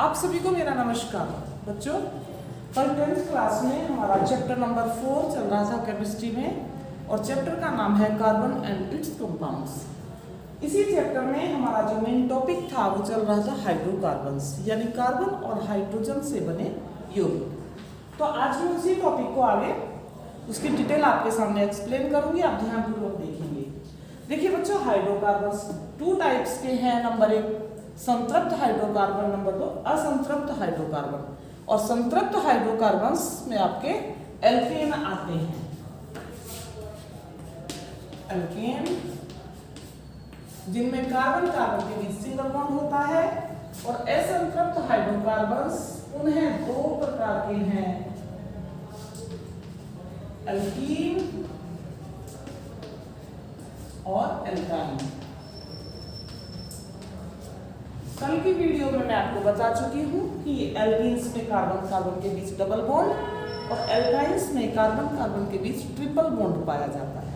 आप सभी को मेरा नमस्कार। बच्चों, कल 10th क्लास में हमारा चैप्टर नंबर 4 चल रहा था केमिस्ट्री में और चैप्टर का नाम है कार्बन एंड इट्स कंपाउंड्स। इसी चैप्टर में हमारा जो मेन टॉपिक था वो चल रहा था हाइड्रोकार्बन्स, यानी कार्बन और हाइड्रोजन से बने यौगिक। तो आज मैं उसी टॉपिक को आगे उसकी डिटेल आपके सामने एक्सप्लेन करूंगी, आप ध्यानपूर्वक देखेंगे। देखिए बच्चों, हाइड्रोकार्बन्स 2 टाइप्स के हैं। नंबर 1 संतृप्त हाइड्रोकार्बन, नंबर 2 असंतृप्त हाइड्रोकार्बन। और संतृप्त हाइड्रोकार्बन्स में आपके एल्केन आते हैं। एल्केन जिनमें कार्बन कार्बन के बीच सिंगल बॉन्ड होता है। और असंतृप्त हाइड्रोकार्बन्स उन्हें 2 प्रकार के हैं, एल्कीन और एल्काइन। कल की वीडियो में मैं आपको बता चुकी हूँ कि एल्कीन्स में कार्बन कार्बन के बीच डबल बॉन्ड और एल्काइंस में कार्बन कार्बन के बीच ट्रिपल बॉन्ड पाया जाता है।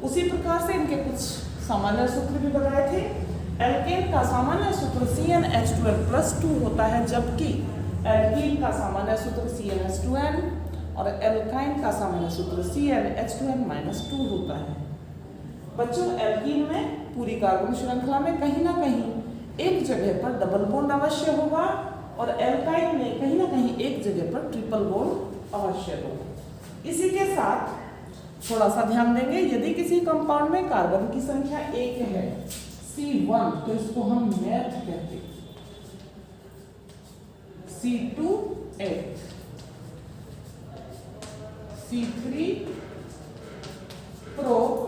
उसी प्रकार से इनके कुछ सामान्य सूत्र भी बताए थे। एल्केन का सामान्य सूत्र CnH2n+2 होता है, जबकि एल्कीन का सामान्य सूत्र CnH2n और एल्काइन का सामान्य सूत्र CnH2n-2 होता है। बच्चों, एल्कीन में पूरी कार्बन श्रृंखला में कहीं ना कहीं एक जगह पर डबल बॉन्ड अवश्य होगा और एल्काइन में कहीं ना कहीं एक जगह पर ट्रिपल बॉन्ड अवश्य होगा। इसी के साथ थोड़ा सा ध्यान देंगे, यदि किसी कंपाउंड में कार्बन की संख्या 1 है C1, तो इसको हम मेथ कहते हैं। C2 8, C3 प्रोप,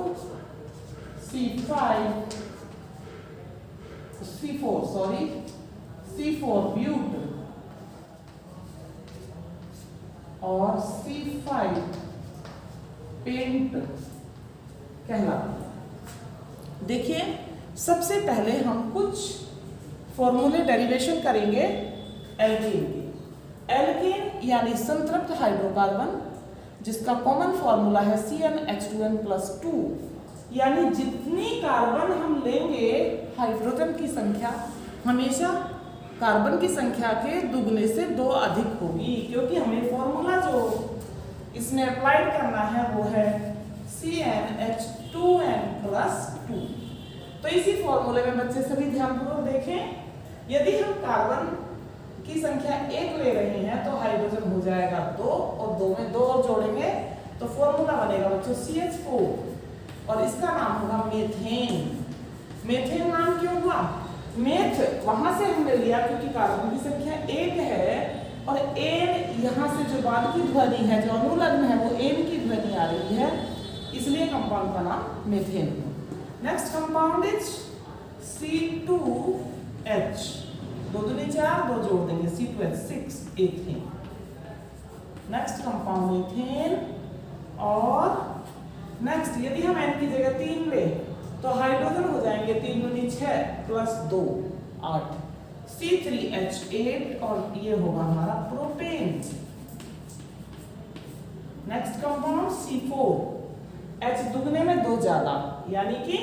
C4 ब्यूट और C5 पेंट कहलाता है। देखिए, सबसे पहले हम कुछ फॉर्मूले डेरिवेशन करेंगे एल्कीन की। एल्कीन यानी संतृप्त हाइड्रोकार्बन, जिसका कॉमन फॉर्मूला है CnH2n+2, यानी जितनी कार्बन हम लेंगे हाइड्रोजन की संख्या हमेशा कार्बन की संख्या के दुगने से 2 अधिक होगी, क्योंकि हमें फॉर्मूला जो इसमें अप्लाइड करना है वो है CnH2n+2। तो इसी फॉर्मूले में बच्चे सभी ध्यानपूर्वक देखें, यदि हम कार्बन की संख्या 1 ले रहे हैं तो हाइड्रोजन हो जाएगा 2 और 2 में 2 और जोड़ेंगे तो फॉर्मूला बनेगा बच्चों CH4 और इसका नाम होगा मेथेन। मेथेन नाम क्यों हुआ? मेथ वहां से हमने लिया क्योंकि कार्बन की संख्या 1 है और एन यहाँ से जो बाद की ध्वनि है, जो अनुलग्न है, वो एन की ध्वनि आ रही है, इसलिए कंपाउंड का नाम मेथेन है। नेक्स्ट कंपाउंड इज C2H, 2 दूनी 4, 2 जोड़ देंगे C2H 6 ethane. Next compound ethane. और नेक्स्ट यदि हम एन की जगह 3 ले तो हाइड्रोजन हो जाएंगे 3 दूनी 6 प्लस 2 8 C3H8 और ये होगा हमारा propane. Next compound C4, H दुगने में 2 ज्यादा, यानी कि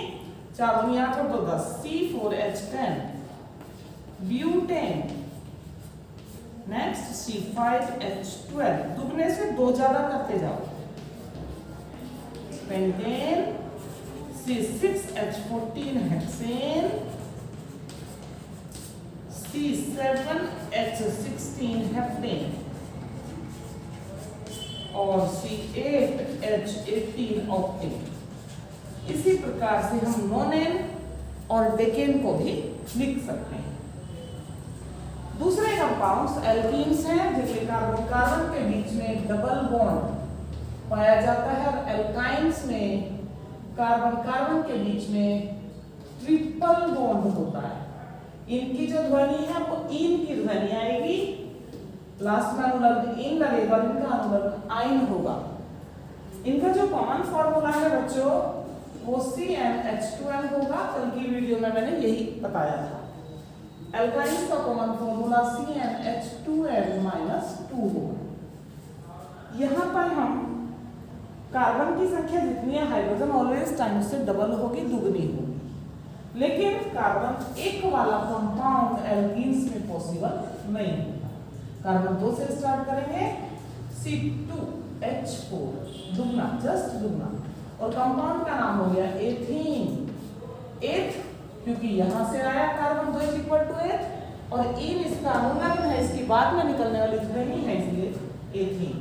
4 दूनी 8 और 2 10 C4H10 ब्यूटेन। नेक्स्ट C5H12, दुगने से 2 ज्यादा करते जाओ, pentane. C6H14 hexane, C7H16 heptane और C8H18 ऑक्टेन। इसी प्रकार से हम नोनेन और डेकेन को भी लिख सकते हैं। दूसरे कंपाउंड्स एल्कीन्स हैं, जिनमें कार्बन कार्बन के बीच में डबल बॉन्ड पाया जाता है और एल्काइंस में कार्बन कार्बन के बीच में ट्रिपल बॉन्ड होता है। इनकी जो ध्वनि है वो इन की ध्वनि आएगी, लास्ट में अनुलग्न इन लगेगा, इनका अनुलग्न आइन होगा। इनका जो कॉमन फॉर्मूला है बच्चों वो CnH2n होगा। कल की वीडियो में मैंने यही बताया था। एल्काइंस का कॉमन फॉर्मूला CnH2n-2 होगा। यहाँ पर हम कार्बन की संख्या जितनी है हाइड्रोजन ऑलवेज टाइम्स से डबल होगी, दुगनी होगी। लेकिन कार्बन 1 वाला कंपाउंड एल्कीन्स में पॉसिबल नहीं होता। कार्बन 2 से स्टार्ट करेंगे, C2H4 दुगना, जस्ट दुगना, और कंपाउंड का नाम हो गया एथीन। एथ क्योंकि यहां से आया carbon 2 is equal two th, और इन इसका अनुलग्न है, इसकी बाद में निकलने वाली ध्वनि है, इसलिए ethene.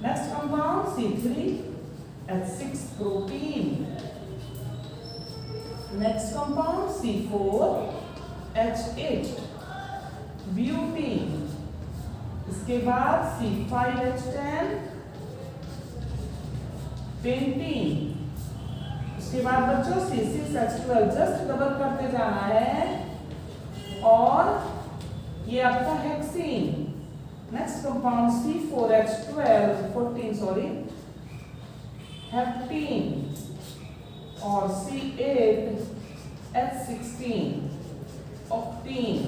Next compound C3H6 protein. Next compound C4H8 butene. इसके बाद C5H10 पेंटीन। उसके बाद बच्चों C6H12 जस्ट डबल करते जाना है, और ये आपका हेक्सीन। नेक्स्ट कंपाउंड C4H14 हेप्टीन, और C8H16 ऑक्टीन।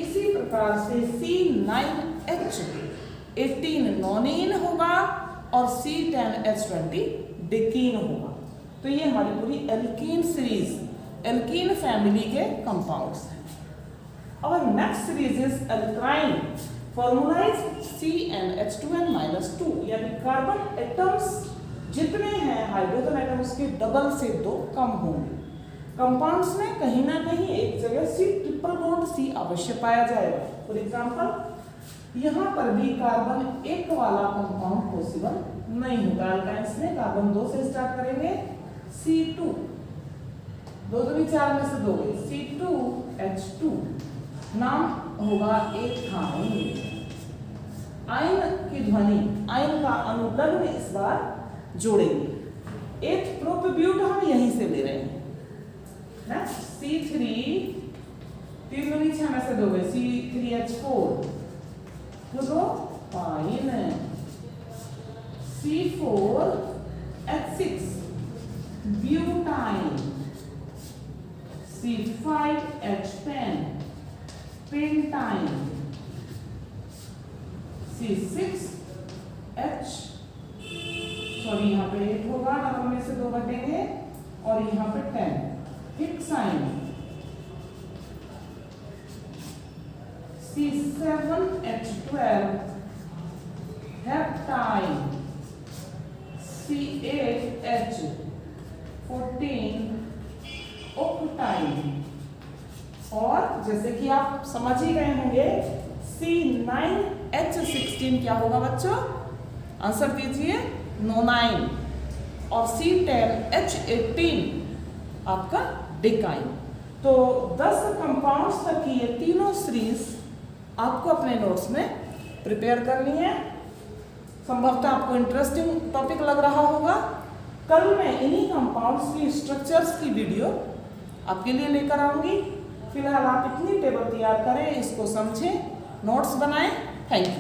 इसी प्रकार से C9H18 नोनीन होगा, और C10H20 डेकीन होगा। तो ये हमारी पूरी एल्कीन सीरीज, एल्कीन फैमिली के कंपाउंड्स हैं। और next series is alkyne. Formula is CnH2n-2, यानी कार्बन एटम्स जितने हैं हाइड्रोजन एटम उसके डबल से 2 कम होंगे। कंपाउंड्स में कहीं ना कहीं एक जगह C ट्रिपल बॉन्ड C अवश्य पाया जाएगा। फॉर एग्जांपल यहाँ पर भी कार्बन 1 वाला कंपाउंड पॉसिबल नहीं होगा। अल्काइंस में कार्बन 2 से स्टार्ट करेंगे, C2 2 2 4 में से 2 गए, C2H2 नाम होगा एथाइन। आयन की ध्वनि, आयन का अनुलग्न इस बार जोड़ेंगे। एथ प्रोपब्यूट हम यहीं से ले रहे हैं। नेक्स्ट C3 3 2 6 में से 2 गए, C3H4 तो pine. C4H6 butyne. C5H10 pentyne. यहाँ पे 8 होगा, डबल में से 2 बटेंगे, और यहाँ पे 10 हेक्साइन। C7H12 heptyne. C8H14 ऑक्टाइन। और जैसे कि आप समझ ही गए होंगे, C9H16 क्या होगा बच्चों? आंसर दीजिए, नोनाइन। और C10H18 आपका डेकाइन। तो 10 कंपाउंड्स तक की ये तीनों सीरीज आपको अपने नोट्स में प्रिपेयर करनी है। संभवतः आपको इंटरेस्टिंग टॉपिक लग रहा होगा। कल मैं इन्हीं कंपाउंड्स की स्ट्रक्चर्स की वीडियो आपके लिए लेकर आऊंगी। फिलहाल आप इतनी टेबल तैयार करें, इसको समझें, नोट्स बनाएं। Thank you.